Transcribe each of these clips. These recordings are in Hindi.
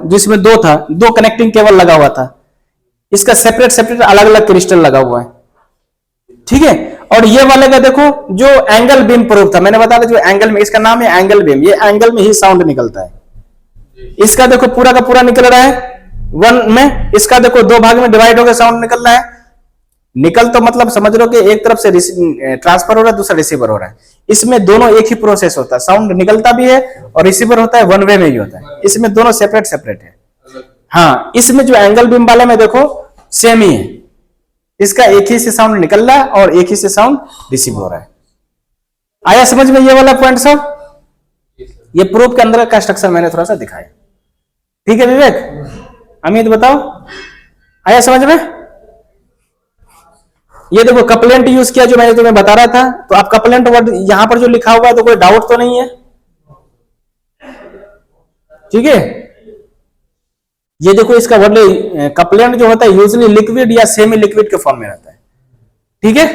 जिसमें दो था, दो कनेक्टिंग केबल लगा हुआ था, इसका सेपरेट सेपरेट अलग अलग क्रिस्टल लगा हुआ है, ठीक है। और ये वाले का देखो जो एंगल बीम प्रूफ था, मैंने बताया जो एंगल में, इसका नाम है एंगल बीम, ये एंगल में ही साउंड निकलता है। इसका देखो पूरा का पूरा निकल रहा है वन में, इसका देखो दो भाग में डिवाइड होकर साउंड निकल रहा है। निकल तो मतलब समझ लो कि एक तरफ से ट्रांसफर हो रहा है, दूसरा रिसीवर हो रहा है। इसमें दोनों एक ही प्रोसेस होता है, साउंड निकलता भी है और रिसीवर होता है, वन वे में ही होता है। इसमें दोनों सेपरेट सेपरेट है। हाँ, इसमें जो एंगल बीम वाले में देखो सेम ही है, इसका एक ही से साउंड निकल रहा है और एक ही से साउंड रिसीव हो रहा है। आया समझ में ये वाला पॉइंट सब? ये प्रूफ के अंदर का स्ट्रक्चर मैंने थोड़ा सा दिखाया, ठीक है विवेक? अमित बताओ, आया समझ में? ये देखो कपलेंट यूज किया जो मैंने तुम्हें बता रहा था, तो आप कपलेंट वर्ड यहां पर जो लिखा हुआ है तो कोई डाउट तो नहीं है, ठीक है। ये देखो इसका वर्ड कपलेंट जो होता है यूजली लिक्विड या सेमी लिक्विड के फॉर्म में रहता है, ठीक है।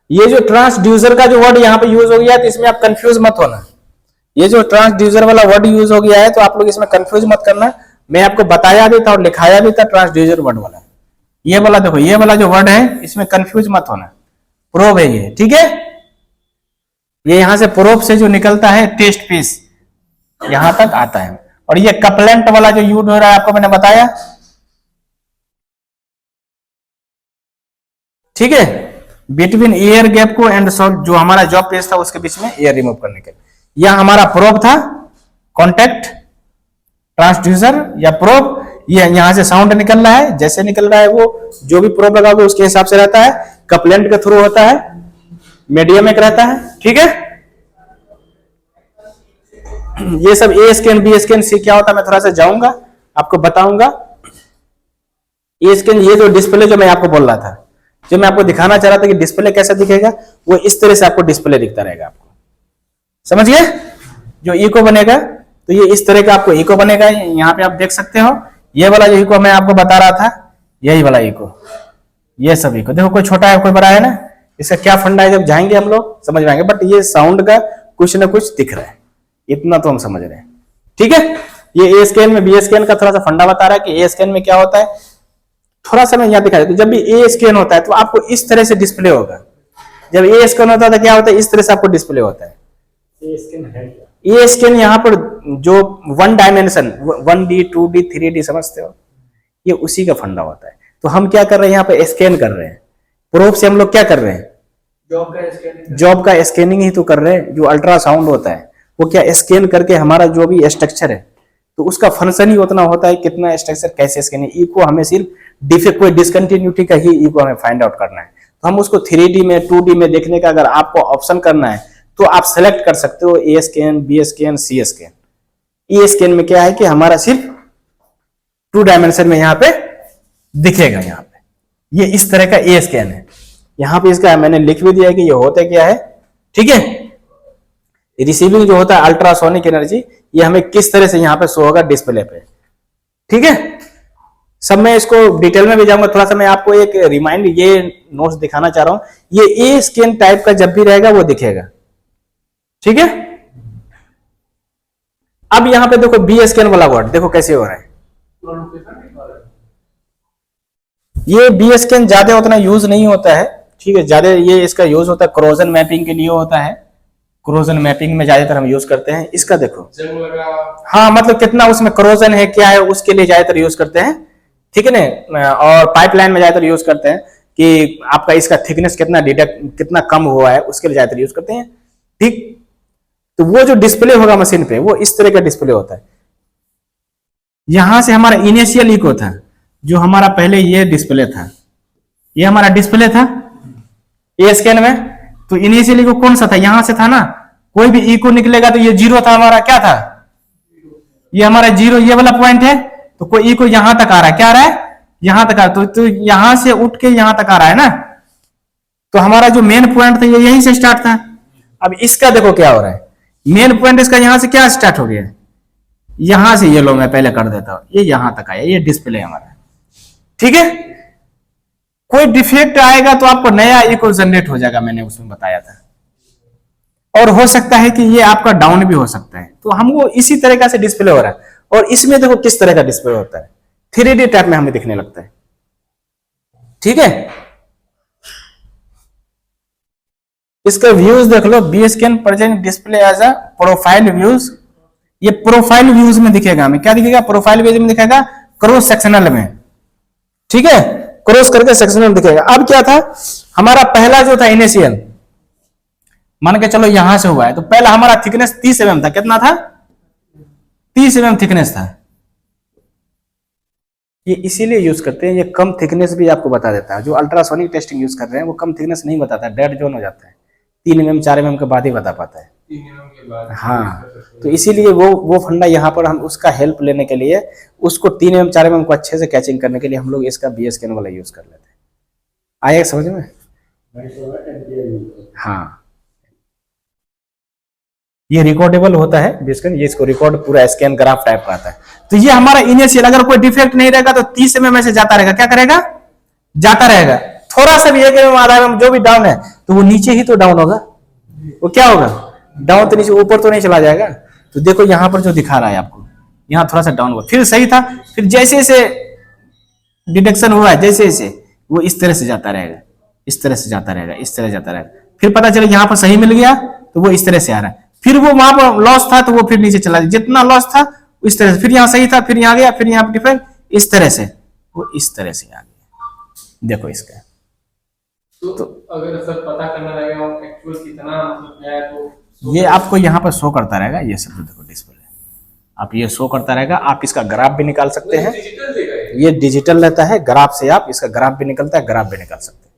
ये जो ट्रांसड्यूसर का जो वर्ड यहां पे यूज हो गया है तो इसमें आप कंफ्यूज मत होना। ये जो ट्रांसड्यूसर वाला वर्ड यूज हो गया है तो आप लोग इसमें कंफ्यूज मत करना। मैं आपको बताया भी था और लिखाया भी था ट्रांसड्यूसर वर्ड वाला। ये वाला देखो, ये वाला जो वर्ड है इसमें कंफ्यूज मत होना, प्रोब है ये, ठीक है। ये यहां से प्रोब से जो निकलता है टेस्ट पीस यहां तक आता है। और ये कपलेंट वाला जो यूज हो रहा है आपको मैंने बताया, ठीक है। बिटवीन एयर गैप को एंड जो हमारा जॉब पेज था उसके बीच में एयर रिमूव करने के, यह हमारा प्रोब था, कॉन्टेक्ट ट्रांसड्यूसर या प्रोब। ये यहां से साउंड निकल रहा है, जैसे निकल रहा है वो जो भी प्रोब लगाओगे उसके हिसाब से रहता है। कपलेंट के थ्रू होता है, मीडियम एक रहता है, ठीक है। ये सब ए स्कैन बी स्कैन सी क्या होता है मैं थोड़ा सा जाऊंगा, आपको बताऊंगा। ए स्कैन ये जो डिस्प्ले जो मैं आपको बोल रहा था, जो मैं आपको दिखाना चाह रहा था कि डिस्प्ले कैसा दिखेगा, वो इस तरह से आपको डिस्प्ले दिखता रहेगा, आपको समझ गए? जो इको बनेगा तो ये इस तरह का आपको इको बनेगा। यहाँ पे आप देख सकते हो ये वाला जो इको मैं आपको बता रहा था, यही वाला इको, ये सब इको देखो, कोई छोटा है कोई बड़ा है ना। इसका क्या फंडा है जब जाएंगे हम लोग समझ में आएंगे, बट ये साउंड का कुछ ना कुछ दिख रहा है, इतना तो हम समझ रहे हैं, ठीक है। ये ए स्कैन में बी स्कैन का थोड़ा सा फंडा बता रहा है कि ए स्कैन में क्या होता है, थोड़ा सा मैं यहाँ दिखा देता हूं। जब भी ए स्कैन होता है तो आपको इस तरह से डिस्प्ले होगा। जब ए स्कैन होता है तो क्या होता है, इस तरह से आपको डिस्प्ले होता है। ए स्कैन यहाँ पर जो one dimension 1D 2D 3D समझते हो, ये उसी का फंडा होता है। तो हम क्या कर रहे हैं यहाँ पे स्कैन कर रहे हैं, प्रोब से हम लोग क्या कर रहे हैं, जॉब का स्कैनिंग ही तो कर रहे हैं। जो अल्ट्रासाउंड होता है वो क्या स्कैन करके हमारा जो भी स्ट्रक्चर है तो उसका फंक्शन ही उतना होता है, कितना स्ट्रक्चर कैसे स्कैनिंग। इको हमें सिर्फ डिफेक्ट कोई डिसकंटिन्यूटी का ही इको हमें फाइंड आउट करना है। तो हम उसको 3D में 2D में देखने का अगर आपको ऑप्शन करना है तो आप सेलेक्ट कर सकते हो A scan B scan C scan. A scan में क्या है कि हमारा सिर्फ 2 डायमेंशन में यहाँ पे दिखेगा, यहाँ पे ये इस तरह का ए स्कैन है। यहाँ पे इसका मैंने लिख भी दिया है कि ये होता क्या है, ठीक है। रिसीविंग जो होता है अल्ट्रासोनिक एनर्जी, ये हमें किस तरह से यहाँ पे शो होगा डिस्प्ले पे, ठीक है। सब मैं इसको डिटेल में भी जाऊंगा, थोड़ा सा मैं आपको एक रिमाइंड ये नोट्स दिखाना चाह रहा हूं। ये ए स्कैन टाइप का जब भी रहेगा वो दिखेगा, ठीक है। अब यहां पे देखो बी स्कैन वाला वर्ड देखो कैसे हो रहा है। ये बी स्कैन ज्यादा उतना यूज नहीं होता है, ठीक है। ज्यादा ये इसका यूज होता है क्रोजन मैपिंग के लिए होता है। क्रोजन मैपिंग में ज्यादातर हम यूज करते हैं। इसका देखो हाँ, मतलब कितना उसमें क्रोजन है क्या है उसके लिए ज्यादातर यूज करते हैं, ठीक है ना। और पाइपलाइन में ज्यादातर यूज करते हैं कि आपका इसका थिकनेस कितना डिटेक्ट कितना कम हुआ है उसके लिए ज्यादातर यूज करते हैं, ठीक। तो वो जो डिस्प्ले होगा मशीन पे वो इस तरह का डिस्प्ले होता है। यहां से हमारा इनिशियल इको था, जो हमारा पहले ये डिस्प्ले था, ये हमारा डिस्प्ले था ए स्कैन में। तो इनिशियल इको कौन सा था, यहां से था ना। कोई भी इको निकलेगा तो ये 0 था, हमारा क्या था, ये हमारा 0, ये वाला पॉइंट है। तो कोई इको यहां तक आ रहा है, क्या आ रहा है, यहां तक आ रहा है। तो यहां से उठ के यहां तक आ रहा है ना। तो हमारा जो मेन पॉइंट था ये यहीं से स्टार्ट था। अब इसका देखो क्या हो रहा है, मेन पॉइंट इसका यहां से क्या स्टार्ट हो गया, यहां से। ये लो मैं पहले कर देता हूं, ये यहां तक आया, ये डिस्प्ले हमारा, ठीक है। कोई डिफेक्ट आएगा तो आपको नया इको जनरेट हो जाएगा, मैंने उसमें बताया था। और हो सकता है कि ये आपका डाउन भी हो सकता है। तो हमको इसी तरीका से डिस्प्ले हो रहा है। और इसमें देखो किस तरह का डिस्प्ले होता है, 3D टाइप में हमें दिखने लगता है। ठीक है, इसका व्यूज देख लो, BSKN present display as a profile views. ये प्रोफाइल व्यूज में दिखेगा, हमें क्या दिखेगा, प्रोफाइल व्यूज में दिखेगा, क्रॉस सेक्शनल में। ठीक है, क्रॉस करके सेक्शनल दिखेगा। अब क्या था, हमारा पहला जो था इनिशियल, मान के चलो यहां से हुआ है, तो पहला हमारा थिकनेस 30 mm था। कितना था, 30 mm थिकनेस था। ये इसीलिए यूज करते हैं, ये कम थिकनेस भी आपको बता देता है। जो अल्ट्रासोनिक टेस्टिंग यूज कर रहे हैं वो कम थिकनेस नहीं बताता, डेड जोन हो जाता है, 3 mm 4 mm के बाद ही बता पाता है। 3 mm के बाद, हाँ, तो इसीलिए वो फंडा यहाँ पर हम उसका हेल्प लेने के लिए, उसको 3 mm 4 mm को अच्छे से कैचिंग करने के लिए हम लोग इसका BSKN वाला यूज कर लेते हैं। आया समझ में? हाँ, ये रिकॉर्डेबल होता है BSKN, ये इसको रिकॉर्ड पूरा स्कैन ग्राफ टाइप का आता है। तो ये हमारा इनिशियल, अगर कोई डिफेक्ट नहीं रहेगा तो 30 mm से जाता रहेगा। क्या करेगा, जाता रहेगा। थोड़ा सा भी 1 mm आधा mm जो भी डाउन है तो वो नीचे ही तो डाउन होगा, वो क्या होगा, डाउन तो नीचे, ऊपर तो नहीं चला जाएगा। तो देखो यहाँ पर जो दिखा रहा है आपको, यहाँ थोड़ा सा डाउन हुआ, फिर सही था, फिर जैसे जैसे डिडक्शन हुआ है, जैसे जैसे वो इस तरह से जाता रहेगा, इस तरह से जाता रहेगा, इस तरह जाता रहेगा। फिर पता चला यहाँ पर सही मिल गया तो वो इस तरह से आ रहा है। फिर वो वहां पर लॉस था तो वो फिर नीचे चला, जितना लॉस था इस तरह से, फिर यहाँ सही था, फिर यहाँ गया, फिर यहाँ डिफरेंट, इस तरह से वो इस तरह से आ गया। देखो इसका तो अगर सर पता करना रहेगा एक्चुअल कितना मतलब है, तो ये आपको यहाँ पर शो करता रहेगा। ये सब देखो डिस्प्ले, आप ये शो करता रहेगा। आप इसका ग्राफ भी निकाल सकते हैं, डिजिटल देगा ये डिजिटल रहता है। ग्राफ से आप इसका ग्राफ भी निकलता है, ग्राफ भी निकाल सकते हैं।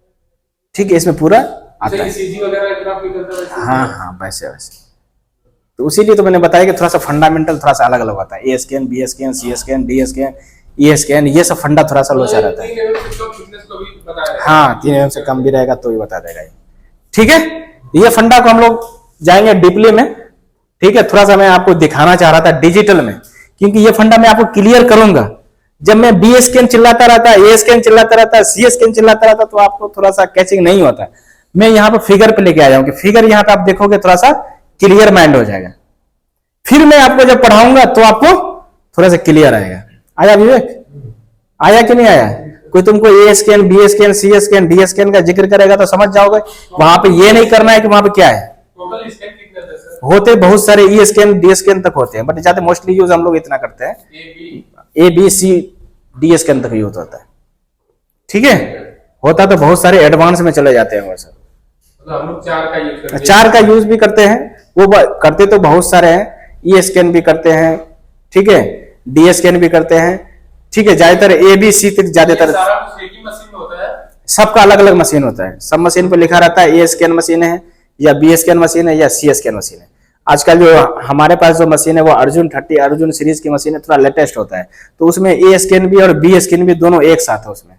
ठीक है, इसमें पूरा आता है। ECG वगैरह ग्राफ निकलता है। हाँ हाँ, वैसे वैसे। तो उसीलिए तो मैंने बताया कि थोड़ा सा फंडामेंटल थोड़ा सा अलग अलग होता है। ASKN, BSKN, CSKN, DSKN, ESKN, ये सब फंडा थोड़ा सा लोचा रहता है। हाँ, 3 mm से कम भी रहेगा तो भी बता देगा ये। ठीक है, ये फंडा को हम लोग जाएंगे डीपली में। ठीक है, थोड़ा सा मैं आपको दिखाना चाह रहा था डिजिटल में, क्योंकि ये फंडा मैं आपको क्लियर करूंगा। जब मैं BSKN चिल्लाता रहता, ASKN चिल्लाता रहता, CSKN चिल्लाता रहता, तो आपको थोड़ा सा कैचिंग नहीं होता। मैं यहाँ पर फिगर पे लेके आ जाऊंगी, फिगर यहाँ पे आप देखोगे थोड़ा सा क्लियर माइंड हो जाएगा। फिर मैं आपको जब पढ़ाऊंगा तो आपको थोड़ा सा क्लियर आएगा। आया विवेक, आया कि नहीं आया? कोई तुमको ASKN, BSKN, CSKN, DSKN का जिक्र करेगा तो समझ जाओगे। वहां पे ये नहीं करना है कि वहां पे क्या है, टोटल स्कैन कितना है सर? होते बहुत सारे ESKN, DSKN तक होते हैं, बट ज्यादा मोस्टली यूज हम लोग इतना करते हैं, ABC, DSKN तक यूज होता है। ठीक है, होता तो बहुत सारे एडवांस में चले जाते हैं वैसे। हम लोग 4 का यूज करते हैं। 4 का यूज भी करते हैं, वो करते तो बहुत सारे हैं। ESKN भी करते हैं, ठीक है, DSKN भी करते हैं। ठीक है, ज्यादातर ABC तक ज्यादातर सारा कुछ एक ही मशीन में होता है। सबका अलग अलग मशीन होता है। सब मशीन पे लिखा रहता है ASKN मशीन है या BSKN मशीन है या CSKN मशीन है। आजकल जो हमारे पास जो मशीन है वो अर्जुन 30 अर्जुन सीरीज की मशीन है, थोड़ा लेटेस्ट होता है, तो उसमें ASKN भी और BSKN भी दोनों एक साथ है उसमें।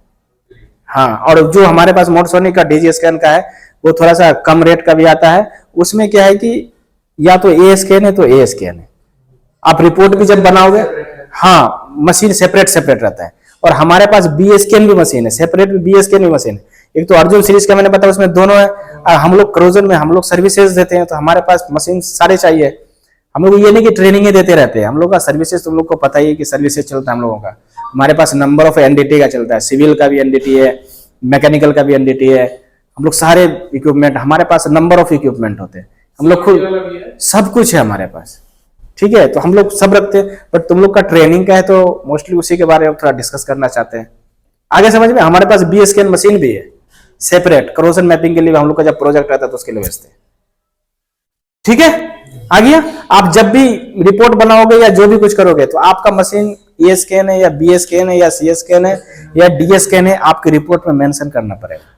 हाँ, और जो हमारे पास मोटसोनिक का DGSKN का है वो थोड़ा सा कम रेट का भी आता है। उसमें क्या है कि या तो ASKN है तो ASKN है। आप रिपोर्ट भी जब बनाओगे, हाँ, मशीन सेपरेट सेपरेट रहता है। और हमारे पास BSKN भी मशीन है, सेपरेट BSKN भी मशीन है। एक तो अर्जुन सीरीज का मैंने बताया, उसमें दोनों है। और हम लोग क्रोजन में हम लोग सर्विसेज देते हैं, तो हमारे पास मशीन सारे चाहिए। हम लोग ये नहीं कि ट्रेनिंग ही देते रहते हैं, हम लोग का सर्विसेज तुम लोग को पता ही है कि सर्विसेज चलता है हम लोगों का। हमारे पास नंबर ऑफ NDT का चलता है, सिविल का भी NDT है, मैकेनिकल का भी NDT है। हम लोग सारे इक्विपमेंट, हमारे पास नंबर ऑफ इक्विपमेंट होते हैं, हम लोग खुद सब कुछ है हमारे पास। ठीक है, तो हम लोग सब रखते हैं, बट तुम लोग का ट्रेनिंग का है तो मोस्टली उसी के बारे में थोड़ा डिस्कस करना चाहते हैं। आगे समझ में? हमारे पास BSKN मशीन भी है सेपरेट, करोजन मैपिंग के लिए हम लोग का जब प्रोजेक्ट रहता है तो उसके लिए भेजते हैं। ठीक है, आ गया। आप जब भी रिपोर्ट बनाओगे या जो भी कुछ करोगे तो आपका मशीन ASKN है या BSKN है या CSKN है या DSKN है, आपकी रिपोर्ट में मेंशन करना पड़ेगा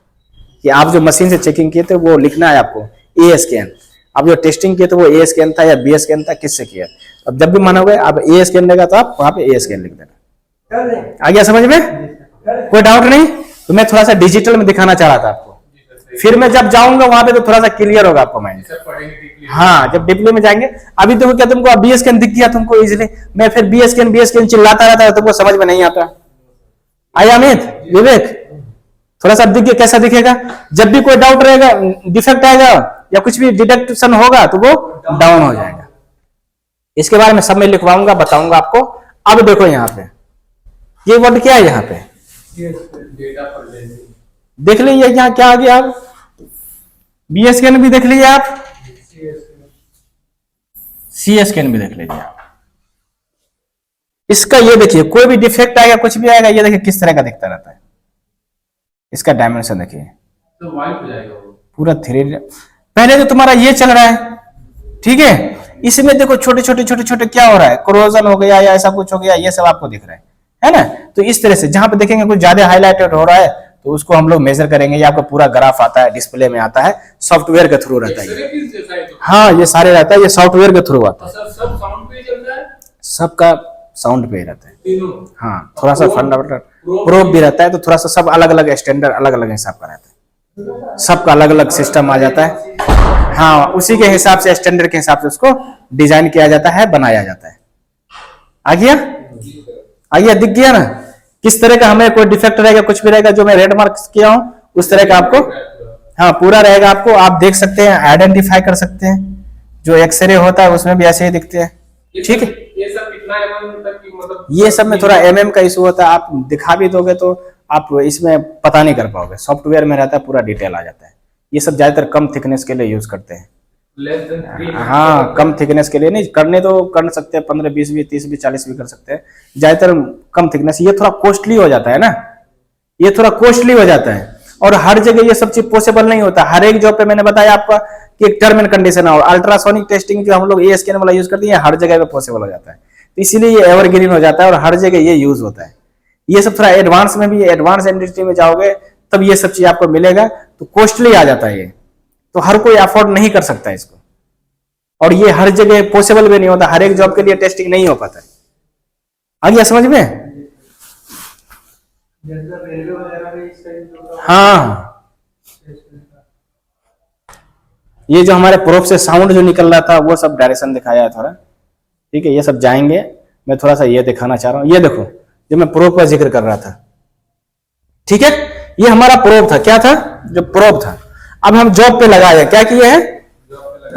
कि आप जो मशीन से चेकिंग किए थे वो लिखना है आपको ASKN। आप जो टेस्टिंग किए थे वो ASKN था या BSKN था, किससे किया। अब जब भी मानोगे आप ASKN लेगा तो आप वहां पे ASKN लिख देना। आ गया समझ में? कोई डाउट नहीं? तो मैं थोड़ा सा डिजिटल में दिखाना चाह रहा था आपको, फिर मैं जब जाऊंगा वहां पे तो थोड़ा सा क्लियर होगा आपको माइंड। हाँ, जब डिप्ली में जाएंगे। अभी तो क्या तुमको BSKN दिख गया तुमको इजीली, मैं फिर BSKN चिल्लाता रहता है, तुमको समझ में नहीं आता। आया अमित, विवेक, थोड़ा सा दिख गया, कैसा दिखेगा? जब भी कोई डाउट रहेगा, डिफेक्ट आएगा या कुछ भी डिडक्शन होगा तो वो डाउन हो जाएगा। इसके बारे में सब मैं लिखवाऊंगा, बताऊंगा आपको। अब देखो यहाँ पे ये वर्ड क्या है, यहाँ पे डेटा पर देख लीजिए यहाँ क्या आ गया। आप BSKN भी देख लीजिए, आप CSKN भी देख लीजिए आप। इसका ये देखिए कोई भी डिफेक्ट आएगा, कुछ भी आएगा, ये देखिए किस तरह का दिखता रहता है। इसका डायमेंशन देखिए तो वाइट हो जाएगा वो पूरा 3D। पहले तो तुम्हारा ये चल रहा है, ठीक है, इसमें देखो छोटे छोटे छोटे छोटे क्या हो रहा है, क्रोजन हो गया या ऐसा कुछ हो गया, ये सब आपको दिख रहा है ना। तो इस तरह से जहां पे देखेंगे कुछ ज्यादा हाईलाइटेड हो रहा है तो उसको हम लोग मेजर करेंगे। ये आपको पूरा ग्राफ आता है, डिस्प्ले में आता है, सॉफ्टवेयर के थ्रू रहता है ये। हाँ, ये सारे रहता है, ये सॉफ्टवेयर के थ्रू आता है। सब साउंड पे चलता है, सबका साउंड पे ही रहता है। तीनों। हाँ, थोड़ा सा फंडामेंटल प्रोब भी रहता है, तो थोड़ा सा सब अलग अलग स्टैंडर्ड अलग अलग हिसाब का रहता है, सबका अलग अलग सिस्टम आ जाता है। हाँ, उसी के हिसाब से स्टैंडर्ड के हिसाब से उसको डिजाइन किया जाता है, बनाया जाता है। आ गया, आ गया, दिख गया ना किस तरह का हमें कोई डिफेक्ट रहेगा, कुछ भी रहेगा जो मैं रेड मार्क किया हूं उस तरह का आपको, हाँ पूरा रहेगा आपको। आप देख सकते हैं, आइडेंटिफाई कर सकते हैं। जो एक्सरे होता है उसमें भी ऐसे ही दिखते हैं, ठीक है। ये सब कितना mm तक की, मतलब ये सब में थोड़ा का इशू होता है, आप दिखा भी दोगे तो आप इसमें पता नहीं कर पाओगे। सॉफ्टवेयर में रहता है, पूरा डिटेल आ जाता है। ये सब ज्यादातर कम थिकनेस के लिए यूज करते हैं। less than 3 हाँ, कम थिकनेस के लिए नहीं, करने तो कर सकते हैं, 15 20 भी 30 भी 40 भी कर सकते हैं, ज्यादातर कम थिकनेस। ये थोड़ा कॉस्टली हो जाता है ना, ये थोड़ा कॉस्टली हो जाता है, और हर जगह ये सब चीज पॉसिबल नहीं होता। हर एक जॉब पे मैंने बताया आपका कि एक टर्म एंड कंडीशन है, और अल्ट्रासोनिक टेस्टिंग जो हम लोग ASKN वाला यूज करते हैं हर जगह पे पॉसिबल हो जाता है, तो इसीलिए ये एवरग्रीन हो जाता है और हर जगह ये यूज होता है। ये सब थोड़ा एडवांस में भी, एडवांस इंडस्ट्री में जाओगे तब ये सब चीज आपको मिलेगा, तो कॉस्टली आ जाता है ये, तो हर कोई अफोर्ड नहीं कर सकता इसको, और ये हर जगह पॉसिबल भी नहीं होता, हर एक जॉब के लिए टेस्टिंग नहीं हो पाता है। आ गया समझ में? रेलवे वगैरह में इसका यूज होता है। हाँ, ये जो हमारे प्रोब से साउंड जो निकल रहा था वो सब डायरेक्शन दिखाया है थोड़ा, ठीक है। ये सब जाएंगे, मैं थोड़ा सा ये दिखाना चाह रहा हूँ। ये देखो, जो मैं प्रोब का जिक्र कर रहा था, ठीक है, ये हमारा प्रोब था। क्या था? जो प्रोब था। अब हम जॉब पे लगाए, क्या किए हैं,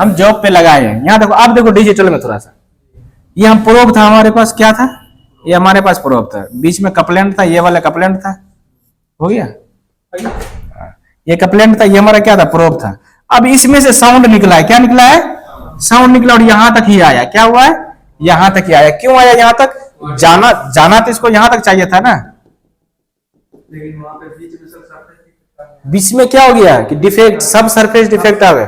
हम जॉब पे लगाए हैं। यहाँ देखो, आप देखो डिजिटल में थोड़ा सा, ये हम प्रोब था, हमारे पास क्या था, ये हमारे पास प्रोब था, बीच में कपलेंट था, ये वाला कपलेंट था, हो गया, ये कपलेंट था, ये हमारा क्या था, प्रोब था। अब इसमें से साउंड निकला है, क्या निकला है, साउंड निकला, और यहां तक ही आया। क्या हुआ है, यहां तक ही आया। क्यों आया यहां तक? जाना तो इसको यहां तक चाहिए था ना, लेकिन वहां पे बीच में बीच में क्या हो गया कि डिफेक्ट, सब सरफेस डिफेक्ट आ गए,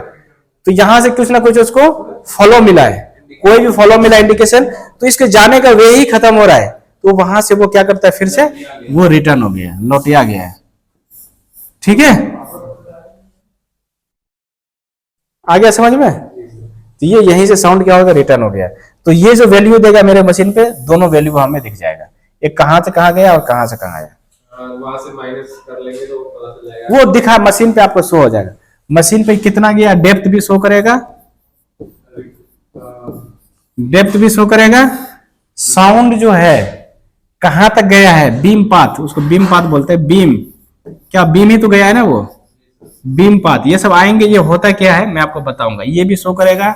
तो यहां से कुछ ना कुछ उसको फॉलो मिला है, कोई भी फॉलो मिला इंडिकेशन, तो इसके जाने का वे ही खत्म हो रहा है, तो वहां से वो क्या करता है, फिर से वो रिटर्न हो गया, लौटिया गया है, ठीक है। आ गया समझ में? तो ये यहीं से साउंड क्या होगा, रिटर्न हो गया। तो ये जो वैल्यू देगा मेरे मशीन पे, दोनों वैल्यू हमें दिख जाएगा, एक कहां से कहां गया और कहां से कहां आया, वहां से माइनस कर लेंगे तो पता चल जाएगा। वो दिखा मशीन पे आपको शो हो जाएगा। मशीन पे कितना गया, डेप्थ भी शो करेगा, डेप्थ भी शो करेगा, साउंड जो है कहां तक गया है, बीम पाथ, उसको बीम पाथ बोलते हैं। बीम, क्या बीम ही तो गया है ना वो, बीम पाथ, ये सब आएंगे। ये होता क्या है मैं आपको बताऊंगा, ये भी शो करेगा।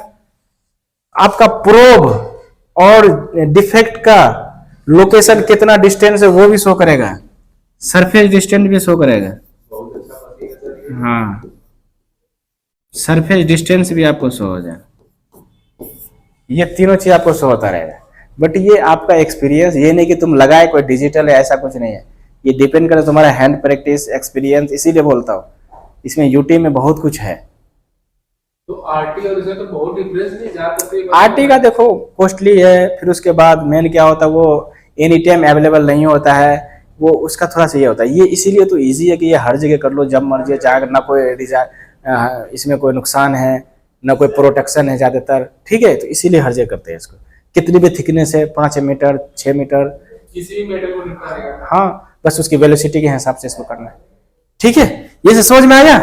आपका प्रोब और डिफेक्ट का लोकेशन कितना डिस्टेंस है वो भी शो करेगा, सरफेस डिस्टेंस भी शो करेगा। हाँ, सरफेस डिस्टेंस भी आपको शो हो जाए, ये तीनों चीज आपको शो होता रहेगा। बट ये आपका एक्सपीरियंस, ये नहीं कि तुम लगाए कोई डिजिटल है, ऐसा कुछ नहीं है। ये डिपेंड करे तुम्हारा हैंड प्रैक्टिस, एक्सपीरियंस, इसीलिए बोलता हूँ इसमें यूटी में बहुत कुछ है। तो आरटी और इसमें तो बहुत डिफरेंस नहीं जाता। आरटी का देखो कॉस्टली है, फिर उसके बाद मेन क्या होता है, वो एनी टाइम अवेलेबल नहीं होता है, वो उसका थोड़ा सा ये होता है। ये इसीलिए तो इजी है कि ये हर जगह कर लो, जब मर्जी चाहे, ना कोई इसमें कोई नुकसान है, ना कोई प्रोटेक्शन है ज्यादातर, ठीक है। तो इसीलिए हर जगह करते हैं इसको। कितनी भी थिकनेस है, 5 मीटर 6 मीटर, किसी भी मेटल को निकालेगा। हाँ, बस उसकी वेलोसिटी के हिसाब से इसको करना है, ठीक है। ये से समझ में आया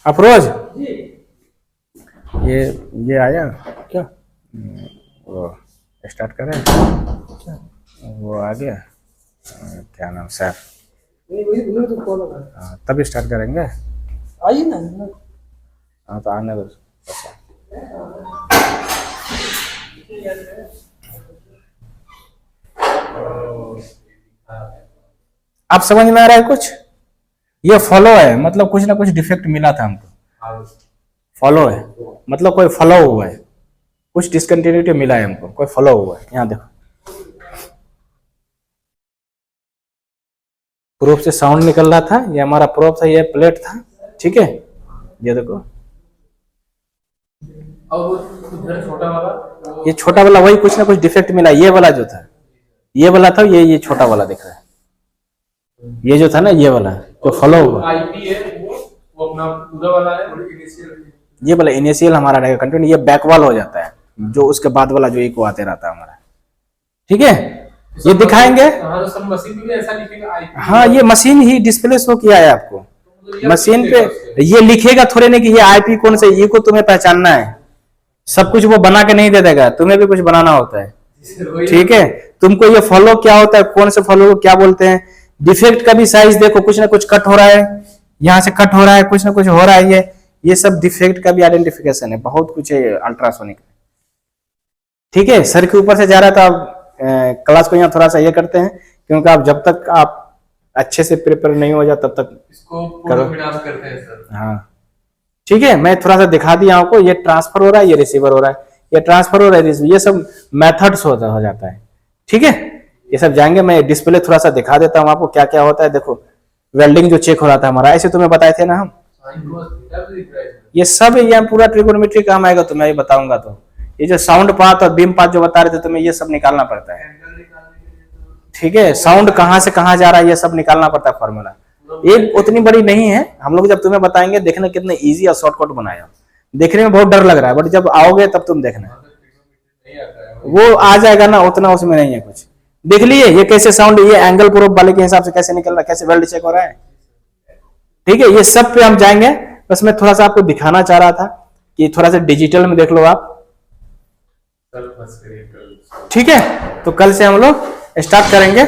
अफरोज? ये आया क्या, वो स्टार्ट करें, वो आ गया, क्या नाम सर, नहीं वही उन्होंने तो कॉल लगा। हाँ, तभी स्टार्ट करेंगे। आइए ना। हाँ तो आने दो। अच्छा। आप समझ में आ रहा है कुछ? ये फॉलो है, मतलब कुछ ना कुछ डिफेक्ट मिला था हमको। फॉलो है मतलब कोई फॉलो हुआ है, कुछ डिसकंटिन्यूटी मिला है हमको, कोई फॉलो हुआ है। यहाँ देखो प्रूफ से साउंड निकल रहा था, ये हमारा प्रूफ था, ये प्लेट था, ठीक है। ये देखो और उधर छोटा वाला, ये छोटा वाला वही कुछ ना कुछ डिफेक्ट मिला, ये वाला जो था, ये वाला था, ये छोटा वाला दिख रहा है, ये जो था ना ये वाला जो फॉलो हुआ, आईपी है वो अपना उधर वाला है, ये वाला इनिशियल हमारा रहेगा कंटेंट, ये बैकवाल हो जाता है, जो उसके बाद वाला जो इको आते रहता है हमारा, ठीक है। ये दिखाएंगे। हाँ तो सब मशीन में ऐसा लिखेगा आईपी। हाँ ये मशीन ही डिस्प्ले शो किया है आपको, मशीन पे ये लिखेगा थोड़े नहीं कि ये आईपी कौन से, ये को तुम्हें पहचानना है, सब कुछ वो बना के नहीं दे देगा, तुम्हें भी कुछ बनाना होता है, ठीक है। तुमको ये फॉलो क्या होता है, कौन से फॉलो को क्या बोलते हैं, डिफेक्ट का भी साइज देखो, कुछ ना कुछ कट हो रहा है, यहाँ से कट हो रहा है, कुछ ना कुछ हो रहा है, ये सब डिफेक्ट का भी आइडेंटिफिकेशन है, बहुत कुछ है अल्ट्रासोनिक, ठीक है। सर के ऊपर से जा रहा था, आप क्लास को यहाँ थोड़ा सा ये करते हैं, क्योंकि आप जब तक आप अच्छे से प्रिपेयर नहीं हो जाए तब तक इसको पूरा विनाश करते हैं सर। हाँ ठीक है। मैं थोड़ा सा दिखा दिया आपको, ये ट्रांसफर हो रहा है, ये रिसीवर हो रहा है, ये ट्रांसफर हो रहा है, ये सब मेथड्स हो जाता है, ठीक है। ये सब जाएंगे, मैं डिस्प्ले थोड़ा सा दिखा देता हूँ आपको क्या क्या होता है। देखो वेल्डिंग जो चेक हो रहा था हमारा, ऐसे तुम्हें बताए थे ना हम, ये सब ये पूरा ट्रिगोनोमेट्री काम आएगा, तुम्हें ये बताऊंगा। तो ये जो साउंड पाथ और बीम पाथ जो बता रहे थे तुम्हें, ये सब निकालना पड़ता है, ठीक है। साउंड कहाँ से कहाँ जा रहा है ये सब निकालना पड़ता है फॉर्मूला, ये उतनी बड़ी नहीं है, हम लोग जब तुम्हें बताएंगे देखना कितने इजी और शॉर्टकट बनाया, देखने में बहुत डर लग रहा है, बट जब आओगे तब तुम देखना, वो आ जाएगा ना, उतना उसमें नहीं है कुछ। देख लिए ये कैसे साउंड, ये एंगल प्रूफ वाले के हिसाब से कैसे निकल रहा है, कैसे वेल्ड चेक हो रहा है, ठीक है। ये सब पे हम जाएंगे, बस मैं थोड़ा सा आपको दिखाना चाह रहा था कि थोड़ा सा डिजिटल में देख लो आप, ठीक है। तो कल से हम लोग स्टार्ट करेंगे।